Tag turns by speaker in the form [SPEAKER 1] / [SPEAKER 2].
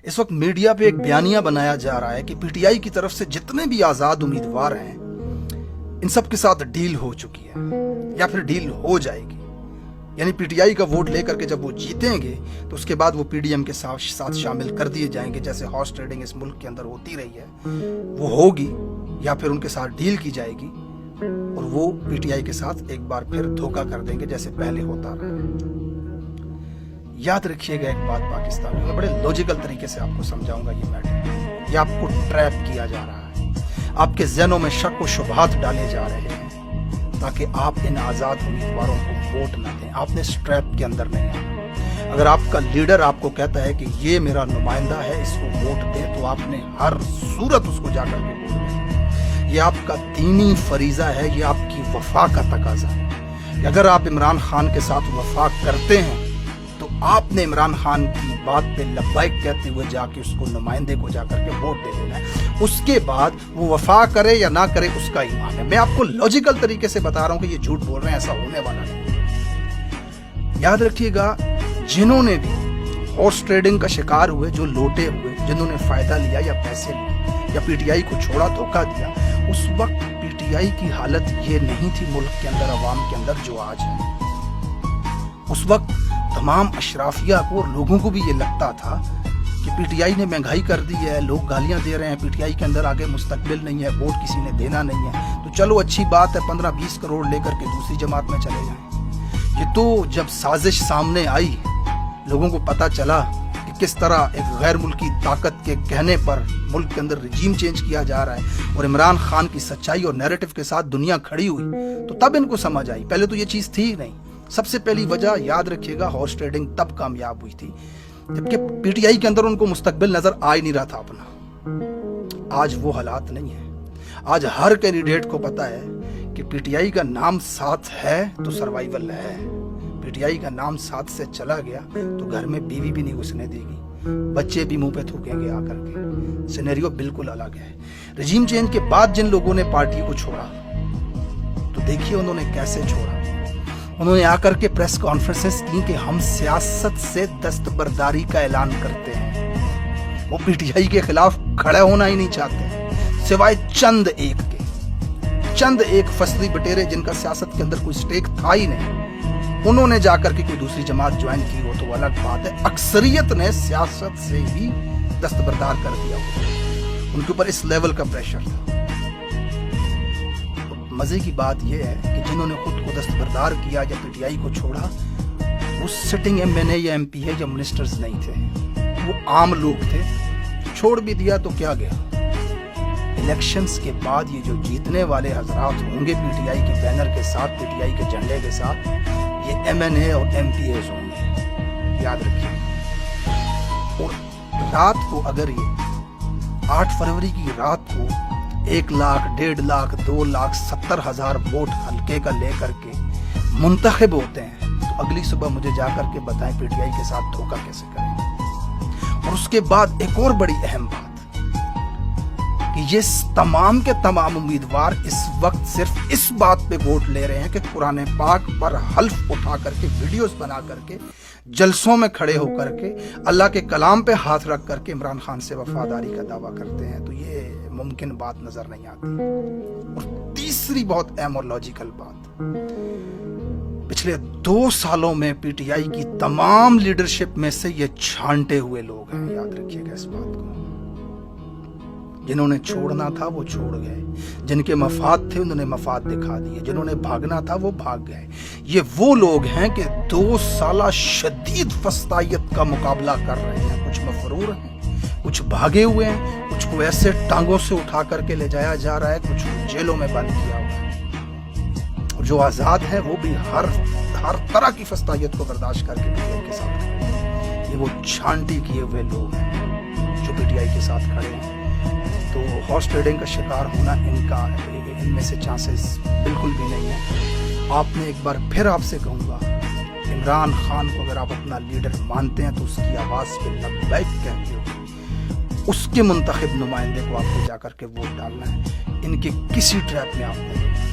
[SPEAKER 1] इस वक्त मीडिया पे एक बयानिया बनाया जा रहा है कि पीटीआई की तरफ से जितने भी आज़ाद उम्मीदवार हैं इन सब के साथ डील हो चुकी है या फिर डील हो जाएगी। यानी पीटीआई का वोट लेकर के जब वो जीतेंगे तो उसके बाद वो पीडीएम के साथ शामिल कर दिए जाएंगे, जैसे हॉर्स ट्रेडिंग इस मुल्क के अंदर होती रही है वो होगी, या फिर उनके साथ डील की जाएगी और वो पीटीआई के साथ एक बार फिर धोखा कर देंगे जैसे पहले होता रहा। याद रखिएगा एक बात पाकिस्तान में, मैं बड़े लॉजिकल तरीके से आपको समझाऊंगा ये मैटर। ये आपको ट्रैप किया जा रहा है, आपके ज़हनों में शक व शुबहात डाले जा रहे हैं ताकि आप इन आज़ाद उम्मीदवारों को वोट न दें। आपने इस ट्रैप के अंदर नहीं आना। अगर आपका लीडर आपको कहता है कि ये मेरा नुमाइंदा है, इसको वोट दें, तो आपने हर सूरत उसको जाकर के वोट दें। ये आपका दीनी फरीज़ा है, ये आपकी वफा का तकाजा है। अगर आप इमरान खान के साथ वफा करते हैं तो आपने इमरान खान की बात पे लब्बैक कहते हुए जाके उसको नुमाइंदे को जाकर के वोट दे देना है। उसके बाद वो वफा करे या ना करे उसका ईमान है। मैं आपको लॉजिकल तरीके से बता रहा हूं कि ये झूठ बोल रहे हैं, ऐसा होने वाला नहीं। याद रखिएगा, जिन्होंने भी हॉर्स ट्रेडिंग का शिकार हुए, जो लोटे हुए, जिन्होंने फायदा लिया या पैसे लिए या पीटीआई को छोड़ा, धोखा दिया, उस वक्त पीटीआई की हालत ये नहीं थी मुल्क के अंदर, अवाम के अंदर जो आज है। उस वक्त तमाम अशराफिया को और लोगों को भी ये लगता था कि पीटीआई ने महंगाई कर दी है, लोग गालियां दे रहे हैं, पीटीआई के अंदर आगे मुस्तकबिल नहीं है, वोट किसी ने देना नहीं है, तो चलो अच्छी बात है 15-20 करोड़ लेकर के दूसरी जमात में चले जाएं। ये तो जब साजिश सामने आई, लोगों को पता चला कि किस तरह एक गैर मुल्की ताकत के कहने पर मुल्क के अंदर रिजीम चेंज किया जा रहा है और इमरान खान की सच्चाई और नैरेटिव के साथ दुनिया खड़ी हुई, तो तब इनको समझ आई। पहले तो ये चीज़ थी ही नहीं। सबसे पहली वजह याद रखिएगा, हॉर्स ट्रेडिंग तब कामयाब हुई थी जबकि पीटीआई के अंदर उनको मुस्तकबिल नजर आ ही नहीं रहा था अपना। आज वो हालात नहीं है। आज हर कैंडिडेट को पता है कि पीटीआई का नाम साथ है तो सर्वाइवल है। पीटीआई का नाम साथ से चला गया तो घर में बीवी भी नहीं घुसने देगी, बच्चे भी मुंह पे थूकेंगे आकर के। सिनेरियो बिल्कुल अलग है। रिजीम चेंज के बाद जिन लोगों ने पार्टी को छोड़ा, तो देखिए उन्होंने कैसे छोड़ा। उन्होंने आकर के प्रेस कॉन्फ्रेंसेस की कि हम सियासत से दस्तबरदारी का ऐलान करते हैं। वो पीटीआई के खिलाफ खड़े होना ही नहीं चाहते, सिवाय चंद एक फसली बटेरे जिनका सियासत के अंदर कोई स्टेक था ही नहीं। उन्होंने जाकर के कोई दूसरी जमात ज्वाइन की हो तो अलग बात है। अक्सरियत ने सियासत से ही दस्तबरदार कर दिया, उनके ऊपर इस लेवल का प्रेशर था। मजे की बात यह है कि जिन्होंने खुद को दस्तबरदार किया या पीटीआई को छोड़ा, वो सिटिंग एमएनए या एमपी है या मिनिस्टर्स नहीं थे, वो आम लोग थे। छोड़ भी दिया तो क्या गया। इलेक्शंस के बाद ये जो जीतने वाले हजरात होंगे पीटीआई के बैनर के साथ, पीटीआई के झंडे के साथ, ये एमएनए और एमपीएस होंगे, याद रखिए। और रात को अगर ये 8 फरवरी की रात को 1 लाख, 1.5 लाख, 2 लाख 70,000 वोट हल्के का लेकर के मुंतखब होते हैं, तो अगली सुबह मुझे जाकर के बताएं पीटीआई के साथ धोखा कैसे करें। और उसके बाद एक और बड़ी अहम बात कि ये तमाम के तमाम उम्मीदवार इस वक्त सिर्फ इस बात पे वोट ले रहे हैं कि कुरान पाक पर हल्फ उठा करके, वीडियोस बना करके, जलसों में खड़े होकर के, अल्लाह के कलाम पे हाथ रख करके इमरान खान से वफादारी का दावा करते हैं। तो ये मुमकिन बात नजर नहीं आती। और तीसरी बहुत अहम और लॉजिकल बात, पिछले 2 सालों में पीटीआई की तमाम लीडरशिप में से ये छांटे हुए लोग हैं, याद रखिएगा इस बात को। जिन्होंने छोड़ना था वो छोड़ गए, जिनके मफाद थे उन्होंने मफाद दिखा दिए, जिन्होंने भागना था वो भाग गए। ये वो लोग हैं कि 2 साल शदीद फस्तायत का मुकाबला कर रहे हैं। कुछ मफरूर हैं, कुछ भागे हुए हैं, कुछ को ऐसे टांगों से उठा करके ले जाया जा रहा है, कुछ को जेलों में बंद किया हुआ है। और जो आज़ाद है वो भी हर तरह की फस्तायत को बर्दाश्त करके पीटीआई के साथ खड़े हैं। ये वो छांटी किए हुए लोग हैं जो पीटीआई के साथ खड़े हैं। तो हॉर्स ट्रेडिंग का शिकार होना इनमें से चांसेस बिल्कुल भी नहीं है। आपने एक बार फिर आपसे कहूँगा, इमरान खान को अगर आप अपना लीडर मानते हैं तो उसकी आवाज़ पे लब्बैक कहते हो, उसके मुंतखब नुमाइंदे को आपको जाकर के वोट डालना है। इनके किसी ट्रैप में आप नहीं।